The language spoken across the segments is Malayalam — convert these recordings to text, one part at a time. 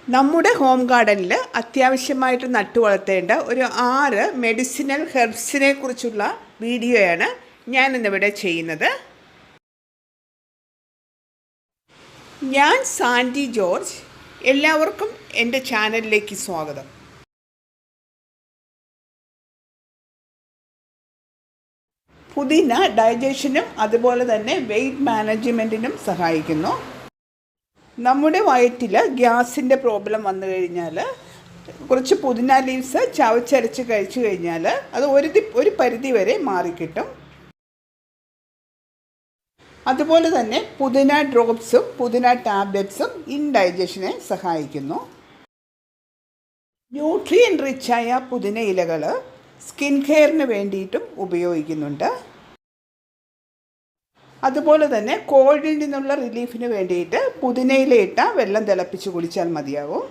നമ്മുടെ ഹോം ഗാർഡനിൽ അത്യാവശ്യമായിട്ട് നട്ടുവളർത്തേണ്ട ഒരു 6 മെഡിസിനൽ ഹെർബ്സിനെ കുറിച്ചുള്ള വീഡിയോയാണ് ഞാൻ ഇന്നിവിടെ ചെയ്യുന്നത്. ഞാൻ സാൻഡി ജോർജ്. എല്ലാവർക്കും എൻ്റെ ചാനലിലേക്ക് സ്വാഗതം. പുതിന ഡൈജഷനും അതുപോലെ തന്നെ വെയ്റ്റ് മാനേജ്മെൻറ്റിനും സഹായിക്കുന്നു. നമ്മുടെ വയറ്റിൽ ഗ്യാസിൻ്റെ പ്രോബ്ലം വന്നു കഴിഞ്ഞാൽ കുറച്ച് പുതിന ലീവ്സ് ചവച്ചരച്ച് കഴിച്ചു കഴിഞ്ഞാൽ അത് ഒരു പരിധി വരെ മാറിക്കിട്ടും. അതുപോലെ തന്നെ പുതിന ഡ്രോപ്സും പുതിന ടാബ്ലറ്റ്സും ഇൻഡൈജഷനെ സഹായിക്കുന്നു. ന്യൂട്രിയൻ റിച്ചായ പുതിന ഇലകൾ സ്കിൻ കെയറിന് വേണ്ടിയിട്ടും ഉപയോഗിക്കുന്നുണ്ട്. അതുപോലെ തന്നെ കോൾഡിൽ നിന്നുള്ള റിലീഫിന് വേണ്ടിയിട്ട് പുതിനയിലിട്ട വെള്ളം തിളപ്പിച്ച് കുടിച്ചാൽ മതിയാവും.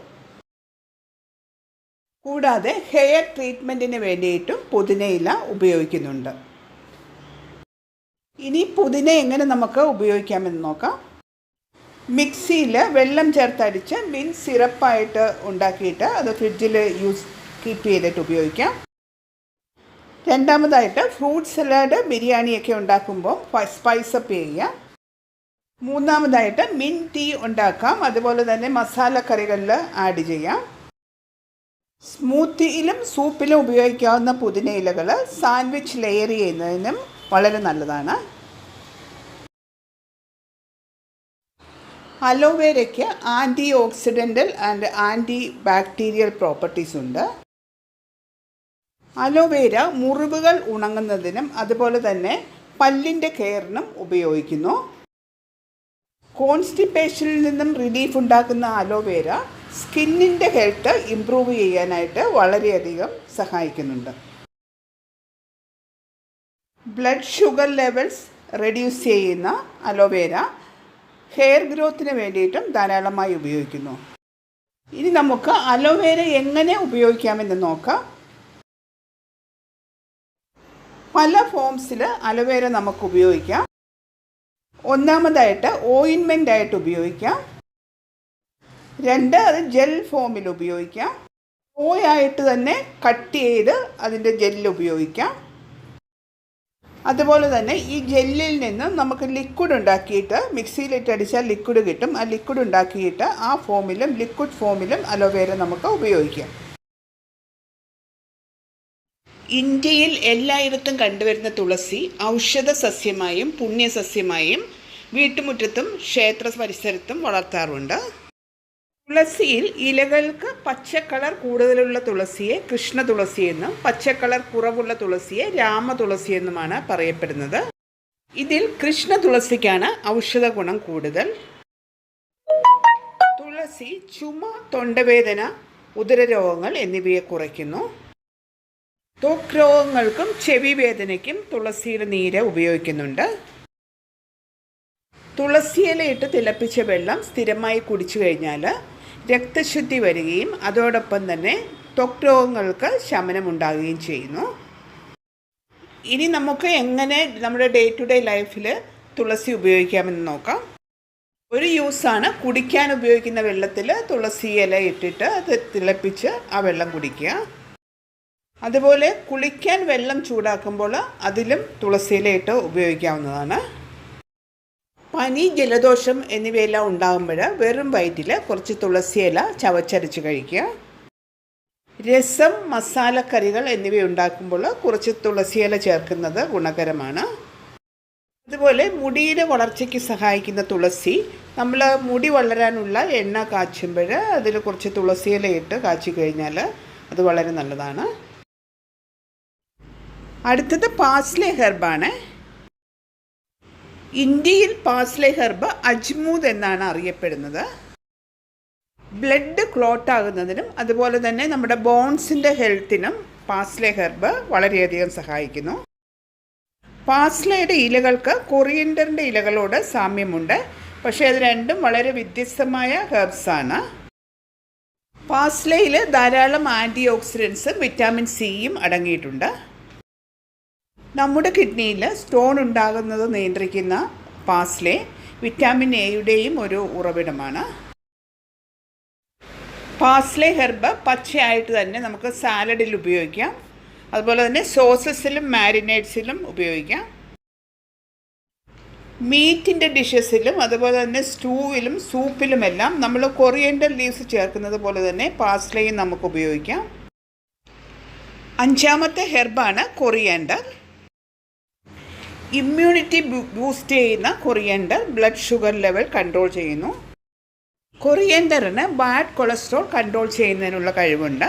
കൂടാതെ ഹെയർ ട്രീറ്റ്മെൻറ്റിന് വേണ്ടിയിട്ടും പുതിനയില ഉപയോഗിക്കുന്നുണ്ട്. ഇനി പുതിന എങ്ങനെ നമുക്ക് ഉപയോഗിക്കാമെന്ന് നോക്കാം. മിക്സിയിൽ വെള്ളം ചേർത്തടിച്ച് മിൻറ്റ് സിറപ്പായിട്ട് ഉണ്ടാക്കിയിട്ട് അത് ഫ്രിഡ്ജിൽ കീപ്പ് ചെയ്തിട്ട് ഉപയോഗിക്കാം. രണ്ടാമതായിട്ട് ഫ്രൂട്ട് സലാഡ് ബിരിയാണിയൊക്കെ ഉണ്ടാക്കുമ്പോൾ സ്പൈസപ്പ് ചെയ്യാം. മൂന്നാമതായിട്ട് മിൻറ്റ് ടീ ഉണ്ടാക്കാം. അതുപോലെ തന്നെ മസാല കറികളിൽ ആഡ് ചെയ്യാം. സ്മൂത്തിയിലും സൂപ്പിലും ഉപയോഗിക്കാവുന്ന പുതിന ഇലകൾ സാൻഡ്വിച്ച് ലെയർ ചെയ്യുന്നതിനും വളരെ നല്ലതാണ്. അലോവേരയ്ക്ക് anti oxidant and anti bacterial properties ഉണ്ട്. അലോവേര മുറിവുകൾ ഉണങ്ങുന്നതിനും അതുപോലെ തന്നെ പല്ലിൻ്റെ കെയറിനും ഉപയോഗിക്കുന്നു. കോൺസ്റ്റിപ്പേഷനിൽ നിന്നും റിലീഫ് ഉണ്ടാക്കുന്ന അലോവേര സ്കിന്നിൻ്റെ ഹെൽത്ത് ഇംപ്രൂവ് ചെയ്യാനായിട്ട് വളരെയധികം സഹായിക്കുന്നുണ്ട്. ബ്ലഡ് ഷുഗർ ലെവൽസ് റെഡ്യൂസ് ചെയ്യുന്ന അലോവേര ഹെയർ ഗ്രോത്തിന് വേണ്ടിയിട്ടും ധാരാളമായി ഉപയോഗിക്കുന്നു. ഇനി നമുക്ക് അലോവേര എങ്ങനെ ഉപയോഗിക്കാമെന്ന് നോക്കാം. പല ഫോംസിൽ അലോവേര നമുക്ക് ഉപയോഗിക്കാം. ഒന്നാമതായിട്ട് ഓയിൻമെൻ്റ് ആയിട്ട് ഉപയോഗിക്കാം. അത് ജെൽ ഫോമിൽ ഉപയോഗിക്കാം. ഓയായിട്ട് തന്നെ കട്ട് ചെയ്ത് അതിൻ്റെ ജെല്ല് ഉപയോഗിക്കാം. അതുപോലെ തന്നെ ഈ ജെല്ലിൽ നിന്ന് നമുക്ക് ലിക്വിഡ് ഉണ്ടാക്കിയിട്ട് മിക്സിയിലിട്ട് അടിച്ചാൽ ലിക്വിഡ് കിട്ടും. ആ ലിക്വിഡ് ഉണ്ടാക്കിയിട്ട് ആ ഫോമിലും ലിക്വിഡ് ഫോമിലും അലോവേര നമുക്ക് ഉപയോഗിക്കാം. ഇന്ത്യയിൽ എല്ലായിടത്തും കണ്ടുവരുന്ന തുളസി ഔഷധ സസ്യമായും പുണ്യസസ്യമായും വീട്ടുമുറ്റത്തും ക്ഷേത്ര പരിസരത്തും വളർത്താറുണ്ട്. തുളസിയിൽ ഇലകൾക്ക് പച്ചക്കളർ കൂടുതലുള്ള തുളസിയെ കൃഷ്ണ തുളസി എന്നും പച്ചക്കളർ കുറവുള്ള തുളസിയെ രാമ തുളസി എന്നുമാണ് പറയപ്പെടുന്നത്. ഇതിൽ കൃഷ്ണ തുളസിക്കാണ് ഔഷധ ഗുണം കൂടുതൽ. തുളസി ചുമ, തൊണ്ടവേദന, ഉദരരോഗങ്ങൾ എന്നിവയെ കുറയ്ക്കുന്നു. ത്വക്ക് രോഗങ്ങൾക്കും ചെവി വേദനയ്ക്കും തുളസിയുടെ നീര് ഉപയോഗിക്കുന്നുണ്ട്. തുളസിയിലയിട്ട് തിളപ്പിച്ച വെള്ളം സ്ഥിരമായി കുടിച്ചു കഴിഞ്ഞാൽ രക്തശുദ്ധി വരികയും അതോടൊപ്പം തന്നെ ത്വക്ക് രോഗങ്ങൾക്ക് ശമനമുണ്ടാകുകയും ചെയ്യുന്നു. ഇനി നമുക്ക് എങ്ങനെ നമ്മുടെ ഡേ ടു ഡേ ലൈഫിൽ തുളസി ഉപയോഗിക്കാമെന്ന് നോക്കാം. ഒരു യൂസാണ് കുടിക്കാൻ ഉപയോഗിക്കുന്ന വെള്ളത്തിൽ തുളസി ഇല ഇട്ടിട്ട് അത് തിളപ്പിച്ച് ആ വെള്ളം കുടിക്കുക. അതുപോലെ കുളിക്കാൻ വെള്ളം ചൂടാക്കുമ്പോൾ അതിലും തുളസിയില ഇട്ട് ഉപയോഗിക്കാവുന്നതാണ്. പനി, ജലദോഷം എന്നിവയെല്ലാം ഉണ്ടാകുമ്പോൾ വെറും വയറ്റിൽ കുറച്ച് തുളസിയില ചവച്ചരച്ച് കഴിക്കുക. രസം, മസാലക്കറികൾ എന്നിവ ഉണ്ടാക്കുമ്പോൾ കുറച്ച് തുളസിയില ചേർക്കുന്നത് ഗുണകരമാണ്. അതുപോലെ മുടിയുടെ വളർച്ചയ്ക്ക് സഹായിക്കുന്ന തുളസി നമ്മൾ മുടി വളരാനുള്ള എണ്ണ കാച്ചുമ്പോൾ അതിൽ കുറച്ച് തുളസിയില ഇട്ട് കാച്ചി കഴിഞ്ഞാൽ അത് വളരെ നല്ലതാണ്. അടുത്തത് പാസ്ലെ ഹെർബാണ്. ഇന്ത്യയിൽ പാസ്ലെ ഹെർബ് അജ്മൂദ് എന്നാണ് അറിയപ്പെടുന്നത്. ബ്ലഡ് ക്ലോട്ട് ആകുന്നതിനും അതുപോലെ തന്നെ നമ്മുടെ ബോൺസിൻ്റെ ഹെൽത്തിനും പാസ്ലെ ഹെർബ് വളരെയധികം സഹായിക്കുന്നു. പാസ്ലയുടെ ഇലകൾക്ക് കൊറിയൻഡറിൻ്റെ ഇലകളോട് സാമ്യമുണ്ട്. പക്ഷേ അത് രണ്ടും വളരെ വ്യത്യസ്തമായ ഹെർബ്സാണ്. പാസ്ലയിൽ ധാരാളം ആൻറ്റി ഓക്സിഡൻസും വിറ്റാമിൻ സിയും അടങ്ങിയിട്ടുണ്ട്. നമ്മുടെ കിഡ്നിയിൽ സ്റ്റോൺ ഉണ്ടാകുന്നത് നിയന്ത്രിക്കുന്ന പാസ്ലെ വിറ്റാമിൻ എയുടെയും ഒരു ഉറവിടമാണ്. പാസ്ലെ ഹെർബ് പച്ചയായിട്ട് തന്നെ നമുക്ക് സാലഡിൽ ഉപയോഗിക്കാം, അതുപോലെ തന്നെ സോസസിലും മാരിനേറ്റ്സിലും ഉപയോഗിക്കാം. മീറ്റിൻ്റെ ഡിഷസിലും അതുപോലെ തന്നെ സ്റ്റൂവിലും സൂപ്പിലുമെല്ലാം നമ്മൾ കൊറിയൻഡർ ലീവ്സ് ചേർക്കുന്നത് പോലെ തന്നെ പാസ്ലയും നമുക്ക് ഉപയോഗിക്കാം. 5ാമത്തെ ഹെർബാണ് കൊറിയാൻഡർ. ഇമ്മ്യൂണിറ്റി ബൂസ്റ്റ് ചെയ്യുന്ന coriander blood sugar level control ചെയ്യുന്നു. കൊറിയാൻഡറിന് ബാഡ് കൊളസ്ട്രോൾ കൺട്രോൾ ചെയ്യുന്നതിനുള്ള കഴിവുണ്ട്.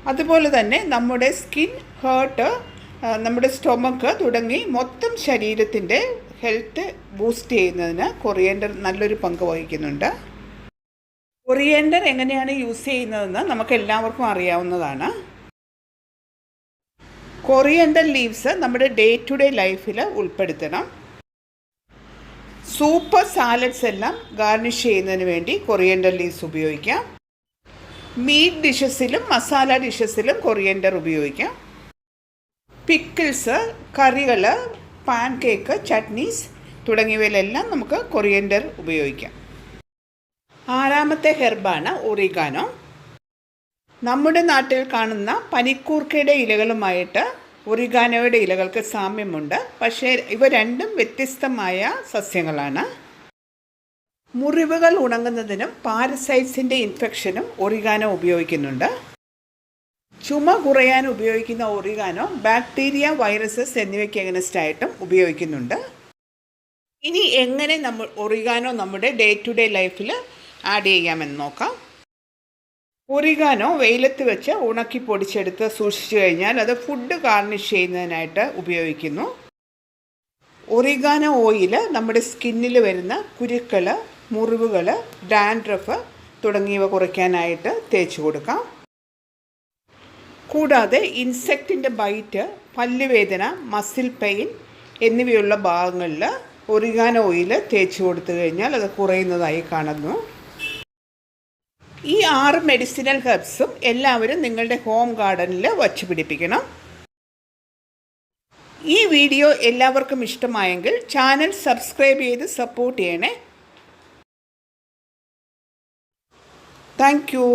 അതുപോലെ തന്നെ നമ്മുടെ സ്കിൻ, ഹേർട്ട്, നമ്മുടെ സ്റ്റൊമക്ക് തുടങ്ങി മൊത്തം ശരീരത്തിൻ്റെ ഹെൽത്ത് ബൂസ്റ്റ് ചെയ്യുന്നതിന് കൊറിയാൻഡർ നല്ലൊരു പങ്ക് വഹിക്കുന്നുണ്ട്. കൊറിയാൻഡർ എങ്ങനെയാണ് യൂസ് ചെയ്യുന്നതെന്ന് നമുക്ക് എല്ലാവർക്കും അറിയാവുന്നതാണ്. കൊറിയാൻഡർ ലീവ്സ് നമ്മുടെ ഡേ ടു ഡേ ലൈഫിൽ ഉൾപ്പെടുത്തണം. സൂപ്പ്, സാലഡ്സ് എല്ലാം ഗാർണിഷ് ചെയ്യുന്നതിന് വേണ്ടി കൊറിയാൻഡർ ലീവ്സ് ഉപയോഗിക്കാം. മീറ്റ് ഡിഷസിലും മസാല ഡിഷസിലും കൊറിയാൻഡർ ഉപയോഗിക്കാം. പിക്കിൾസ്, കറികൾ, പാൻ കേക്ക്, ചട്നീസ് തുടങ്ങിയവയിലെല്ലാം നമുക്ക് കൊറിയാൻഡർ ഉപയോഗിക്കാം. 6ാമത്തെ ഹെർബാണ് ഒറിഗാനോ. നമ്മുടെ നാട്ടിൽ കാണുന്ന പനിക്കൂർക്കയുടെ ഇലകളുമായിട്ട് ഒറിഗാനോയുടെ ഇലകൾക്ക് സാമ്യമുണ്ട്. പക്ഷേ ഇവ രണ്ടും വ്യത്യസ്തമായ സസ്യങ്ങളാണ്. മുറിവുകൾ ഉണങ്ങുന്നതിനും പാരസൈറ്റ്സിൻ്റെ ഇൻഫെക്ഷനും ഒറിഗാനോ ഉപയോഗിക്കുന്നുണ്ട്. ചുമ കുറയാൻ ഉപയോഗിക്കുന്ന ഒറിഗാനോ ബാക്ടീരിയ, വൈറസസ് എന്നിവയ്ക്ക് എഗനസ്റ്റായിട്ടും ഉപയോഗിക്കുന്നുണ്ട്. ഇനി എങ്ങനെ ഒറിഗാനോ നമ്മുടെ ഡേ ടു ഡേ ലൈഫിൽ ആഡ് ചെയ്യാമെന്ന് നോക്കാം. ഒറിഗാനോ വെയിലത്ത് വെച്ച് ഉണക്കി പൊടിച്ചെടുത്ത് സൂക്ഷിച്ചു കഴിഞ്ഞാൽ അത് ഫുഡ് ഗാർണിഷ് ചെയ്യുന്നതിനായിട്ട് ഉപയോഗിക്കുന്നു. ഒറിഗാനോ ഓയിൽ നമ്മുടെ സ്കിന്നിൽ വരുന്ന കുരുക്കൾ, മുറിവുകൾ, ഡാൻഡ്രഫ് തുടങ്ങിയവ കുറയ്ക്കാനായിട്ട് തേച്ച് കൊടുക്കാം. കൂടാതെ ഇൻസെക്റ്റിൻ്റെ ബൈറ്റ്, പല്ലുവേദന, മസിൽ പെയിൻ എന്നിവയുള്ള ഭാഗങ്ങളിൽ ഒറിഗാനോ ഓയിൽ തേച്ച് കൊടുത്തു കഴിഞ്ഞാൽ അത് കുറയുന്നതായി കാണുന്നു. ഈ 6 മെഡിസിനൽ ഹെർബ്സും എല്ലാവരും നിങ്ങളുടെ ഹോം ഗാർഡനിൽ വച്ച് പിടിപ്പിക്കണം. ഈ വീഡിയോ എല്ലാവർക്കും ഇഷ്ടമായെങ്കിൽ ചാനൽ സബ്സ്ക്രൈബ് ചെയ്ത് സപ്പോർട്ട് ചെയ്യണേ. Thank you.